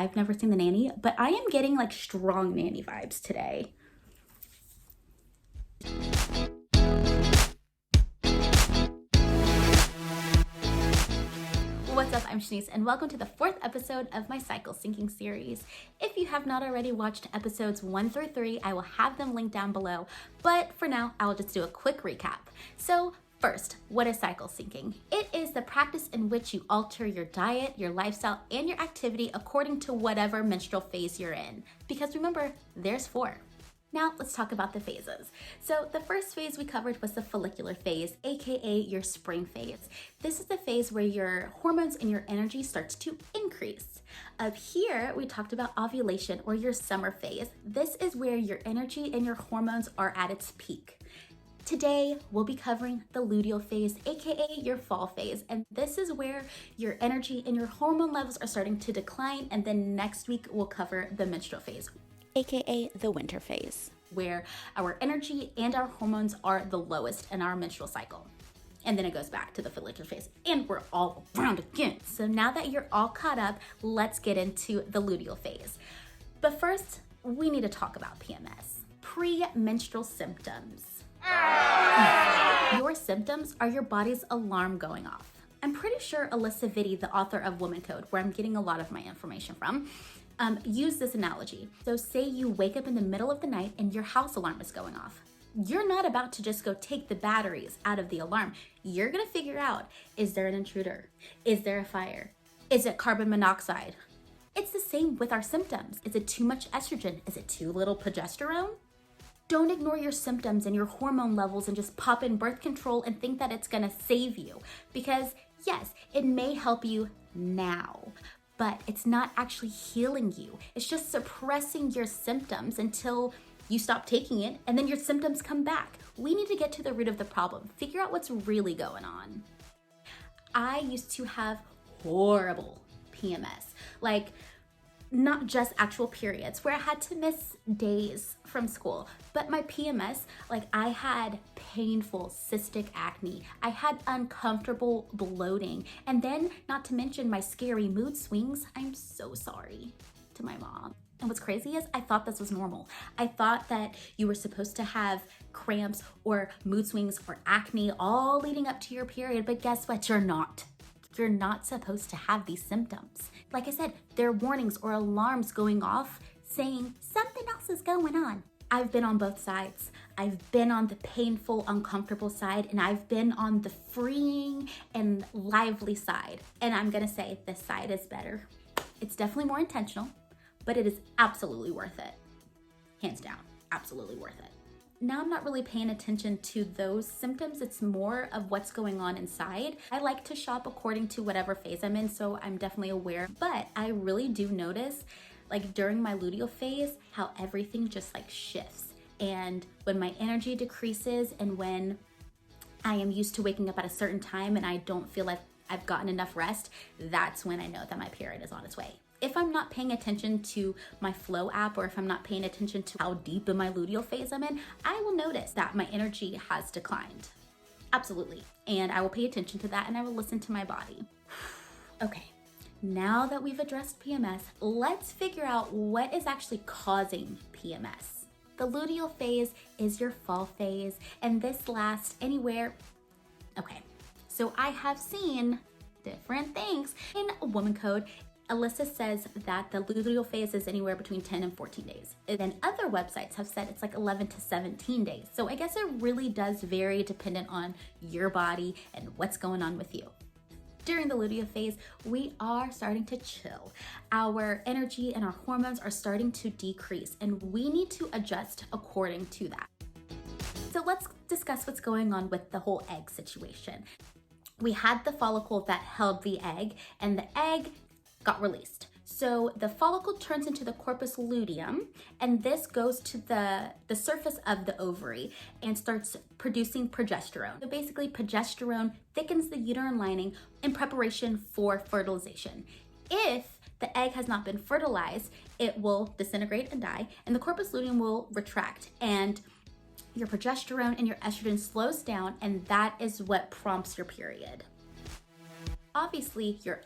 I've never seen The Nanny, but I am getting like strong nanny vibes today. What's up? I'm Shanice and welcome to the 4th episode of my cycle syncing series. If you have not already watched episodes 1 through 3, I will have them linked down below, but for now, I'll just do a quick recap. So first, what is cycle syncing? It is the practice in which you alter your diet, your lifestyle, and your activity according to whatever menstrual phase you're in. Because remember, there's 4. Now let's talk about the phases. So the first phase we covered was the follicular phase, aka your spring phase. This is the phase where your hormones and your energy starts to increase. Up here, we talked about ovulation or your summer phase. This is where your energy and your hormones are at its peak. Today, we'll be covering the luteal phase, aka your fall phase, and this is where your energy and your hormone levels are starting to decline, and then next week we'll cover the menstrual phase, aka the winter phase, where our energy and our hormones are the lowest in our menstrual cycle. And then it goes back to the follicular phase, and we're all around again. So now that you're all caught up, let's get into the luteal phase. But first, we need to talk about PMS, premenstrual symptoms. Your symptoms are your body's alarm going off. I'm pretty sure Alyssa Vitti, the author of Woman Code, where I'm getting a lot of my information from, used this analogy. So say you wake up in the middle of the night and your house alarm is going off. You're not about to just go take the batteries out of the alarm. You're gonna figure out, is there an intruder? Is there a fire? Is it carbon monoxide? It's the same with our symptoms. Is it too much estrogen? Is it too little progesterone? Don't ignore your symptoms and your hormone levels and just pop in birth control and think that it's gonna save you. Because yes, it may help you now, but it's not actually healing you. It's just suppressing your symptoms until you stop taking it and then your symptoms come back. We need to get to the root of the problem, figure out what's really going on. I used to have horrible PMS, like not just actual periods where I had to miss days from school, but my PMS, like I had painful cystic acne, I had uncomfortable bloating, and then not to mention my scary mood swings. I'm so sorry to my mom. And what's crazy is I thought this was normal. I thought that you were supposed to have cramps or mood swings or acne all leading up to your period, but guess what? You're not. You're not supposed to have these symptoms. Like I said, there are warnings or alarms going off saying something else is going on. I've been on both sides. I've been on the painful, uncomfortable side, and I've been on the freeing and lively side. And I'm gonna say this side is better. It's definitely more intentional, but it is absolutely worth it. Hands down, absolutely worth it. Now I'm not really paying attention to those symptoms. It's more of what's going on inside. I like to shop according to whatever phase I'm in, so I'm definitely aware. But I really do notice, like during my luteal phase, how everything just like shifts. And when my energy decreases and when I am used to waking up at a certain time and I don't feel like I've gotten enough rest, that's when I know that my period is on its way. If I'm not paying attention to my Flow app or if I'm not paying attention to how deep in my luteal phase I'm in, I will notice that my energy has declined. Absolutely. And I will pay attention to that and I will listen to my body. Okay, now that we've addressed PMS, let's figure out what is actually causing PMS. The luteal phase is your fall phase, and this lasts anywhere. Okay, so I have seen different things in Woman Code. Alyssa says that the luteal phase is anywhere between 10 and 14 days. And then other websites have said it's like 11 to 17 days. So I guess it really does vary dependent on your body and what's going on with you. During the luteal phase, we are starting to chill. Our energy and our hormones are starting to decrease, and we need to adjust according to that. So let's discuss what's going on with the whole egg situation. We had the follicle that held the egg, and the egg got released. So the follicle turns into the corpus luteum, and this goes to the surface of the ovary and starts producing progesterone. So basically, progesterone thickens the uterine lining in preparation for fertilization. If the egg has not been fertilized, it will disintegrate and die, and the corpus luteum will retract, and your progesterone and your estrogen slows down, and that is what prompts your period. Obviously, your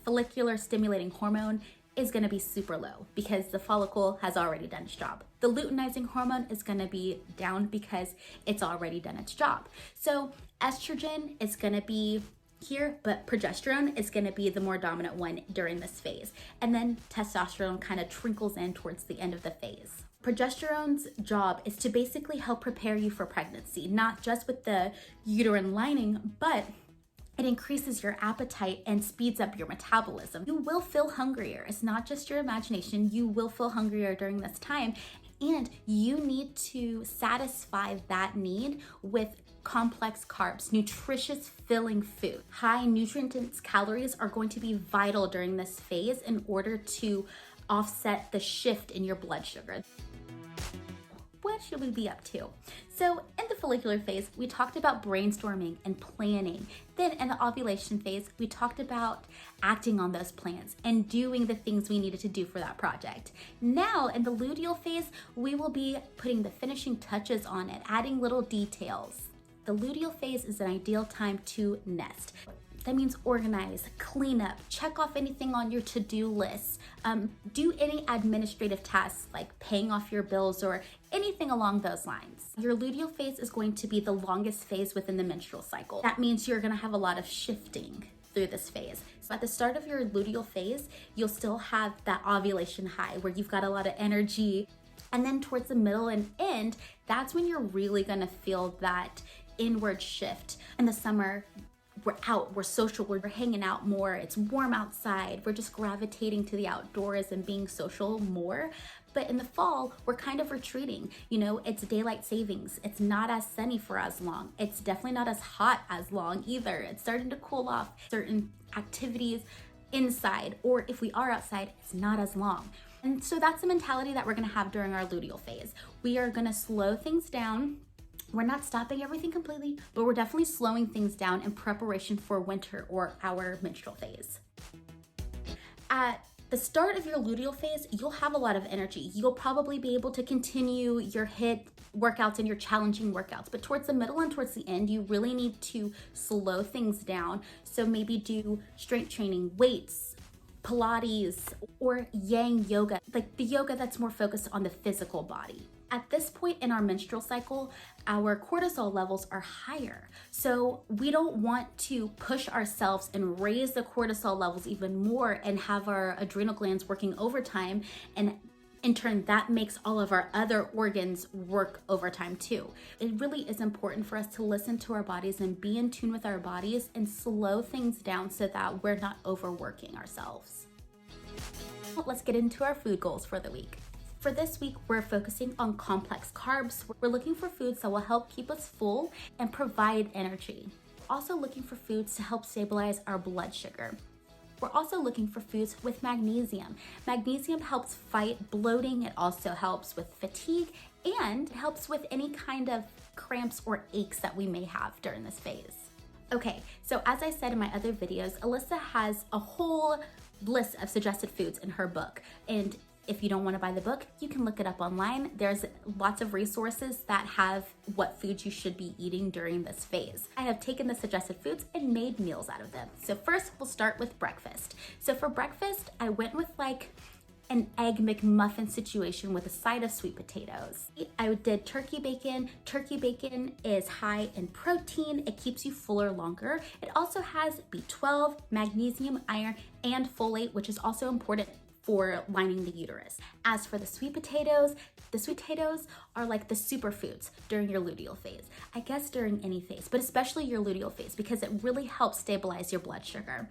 follicular stimulating hormone is going to be super low because the follicle has already done its job. The luteinizing hormone is going to be down because it's already done its job. So estrogen is going to be here, but progesterone is going to be the more dominant one during this phase. And then testosterone kind of trickles in towards the end of the phase. Progesterone's job is to basically help prepare you for pregnancy, not just with the uterine lining, but it increases your appetite and speeds up your metabolism. You will feel hungrier. It's not just your imagination. You will feel hungrier during this time, and you need to satisfy that need with complex carbs, nutritious filling food. High nutrient-dense calories are going to be vital during this phase in order to offset the shift in your blood sugar. What should we be up to? So in the follicular phase, we talked about brainstorming and planning. Then in the ovulation phase, we talked about acting on those plans and doing the things we needed to do for that project. Now in the luteal phase, we will be putting the finishing touches on it, adding little details. The luteal phase is an ideal time to nest. That means organize, clean up, check off anything on your to-do list, do any administrative tasks like paying off your bills or anything along those lines. Your luteal phase is going to be the longest phase within the menstrual cycle. That means you're gonna have a lot of shifting through this phase. So at the start of your luteal phase, you'll still have that ovulation high where you've got a lot of energy. And then towards the middle and end, that's when you're really gonna feel that inward shift. In the summer, we're out, we're social, we're hanging out more, it's warm outside, we're just gravitating to the outdoors and being social more. But in the fall, we're kind of retreating. You know, it's daylight savings. It's not as sunny for as long. It's definitely not as hot as long either. It's starting to cool off. Certain activities inside, or if we are outside, it's not as long. And so that's the mentality that we're gonna have during our luteal phase. We are gonna slow things down. We're not stopping everything completely, but we're definitely slowing things down in preparation for winter or our menstrual phase. At the start of your luteal phase, you'll have a lot of energy. You'll probably be able to continue your HIIT workouts and your challenging workouts, but towards the middle and towards the end, you really need to slow things down. So maybe do strength training, weights, Pilates, or yang yoga, like the yoga that's more focused on the physical body. At this point in our menstrual cycle, our cortisol levels are higher. So we don't want to push ourselves and raise the cortisol levels even more and have our adrenal glands working overtime. And in turn, that makes all of our other organs work overtime too. It really is important for us to listen to our bodies and be in tune with our bodies and slow things down so that we're not overworking ourselves. Let's get into our food goals for the week. For this week, we're focusing on complex carbs. We're looking for foods that will help keep us full and provide energy. We're also looking for foods to help stabilize our blood sugar. We're also looking for foods with magnesium. Magnesium helps fight bloating. It also helps with fatigue and helps with any kind of cramps or aches that we may have during this phase. Okay, so as I said in my other videos, Alyssa has a whole list of suggested foods in her book. And if you don't want to buy the book, you can look it up online. There's lots of resources that have what foods you should be eating during this phase. I have taken the suggested foods and made meals out of them. So first, we'll start with breakfast. So for breakfast, I went with like an egg McMuffin situation with a side of sweet potatoes. I did turkey bacon. Turkey bacon is high in protein. It keeps you fuller longer. It also has B12, magnesium, iron, and folate, which is also important for lining the uterus. As for the sweet potatoes are like the superfoods during your luteal phase. I guess during any phase, but especially your luteal phase because it really helps stabilize your blood sugar.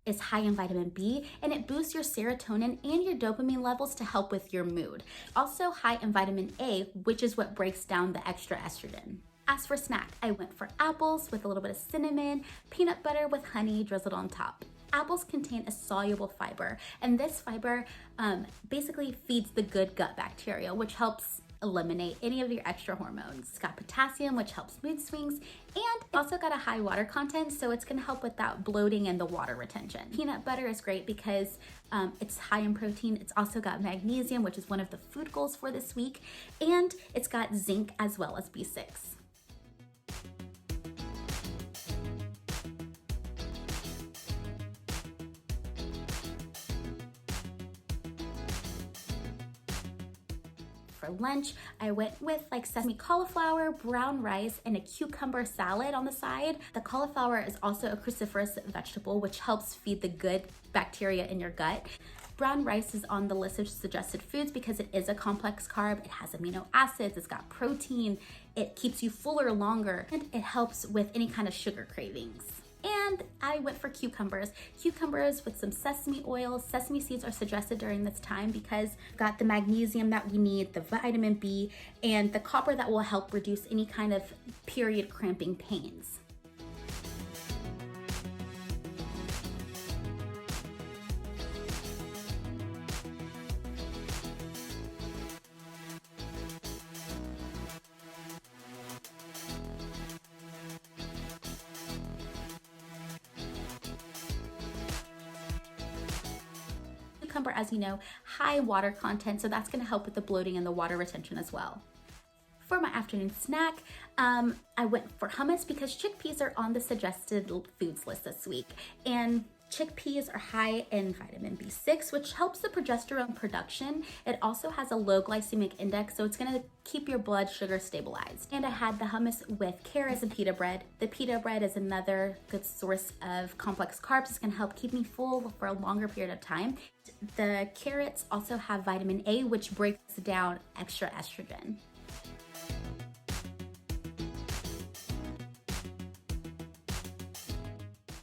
Is high in vitamin B, and it boosts your serotonin and your dopamine levels to help with your mood. Also high in vitamin A, which is what breaks down the extra estrogen. As for snack, I went for apples with a little bit of cinnamon, peanut butter with honey drizzled on top. Apples contain a soluble fiber, and this fiber basically feeds the good gut bacteria, which helps eliminate any of your extra hormones. It's got potassium, which helps mood swings, and it also got a high water content, so it's gonna help with that bloating and the water retention. Peanut butter is great because it's high in protein. It's also got magnesium, which is one of the food goals for this week, and it's got zinc as well as B6. For lunch, I went with like sesame cauliflower, brown rice, and a cucumber salad on the side. The cauliflower is also a cruciferous vegetable, which helps feed the good bacteria in your gut. Brown rice is on the list of suggested foods because it is a complex carb. It has amino acids, it's got protein, it keeps you fuller longer, and it helps with any kind of sugar cravings. And I went for cucumbers. Cucumbers with some sesame oil. Sesame seeds are suggested during this time because we've got the magnesium that we need, the vitamin B, and the copper that will help reduce any kind of period cramping pains. Cucumber, as you know, high water content, so that's going to help with the bloating and the water retention as well. For my afternoon snack, I went for hummus because chickpeas are on the suggested foods list this week, and chickpeas are high in vitamin B6, which helps the progesterone production. It also has a low glycemic index, so it's going to keep your blood sugar stabilized. And I had the hummus with carrots and pita bread. The pita bread is another good source of complex carbs. It's going to help keep me full for a longer period of time. The carrots also have vitamin A, which breaks down extra estrogen.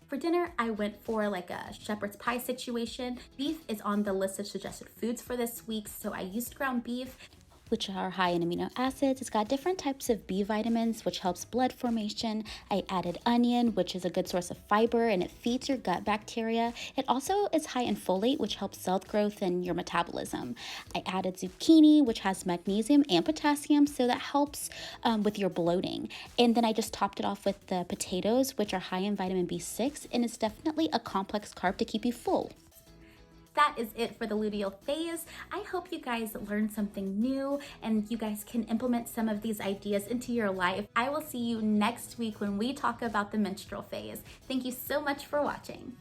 For dinner, I went for like a shepherd's pie situation. Beef is on the list of suggested foods for this week, so I used ground beef, which are high in amino acids. It's got different types of B vitamins, which helps blood formation. I added onion, which is a good source of fiber, and it feeds your gut bacteria. It also is high in folate, which helps cell growth and your metabolism. I added zucchini, which has magnesium and potassium, so that helps with your bloating. And then I just topped it off with the potatoes, which are high in vitamin B6, and it's definitely a complex carb to keep you full. That is it for the luteal phase. I hope you guys learned something new and you guys can implement some of these ideas into your life. I will see you next week when we talk about the menstrual phase. Thank you so much for watching.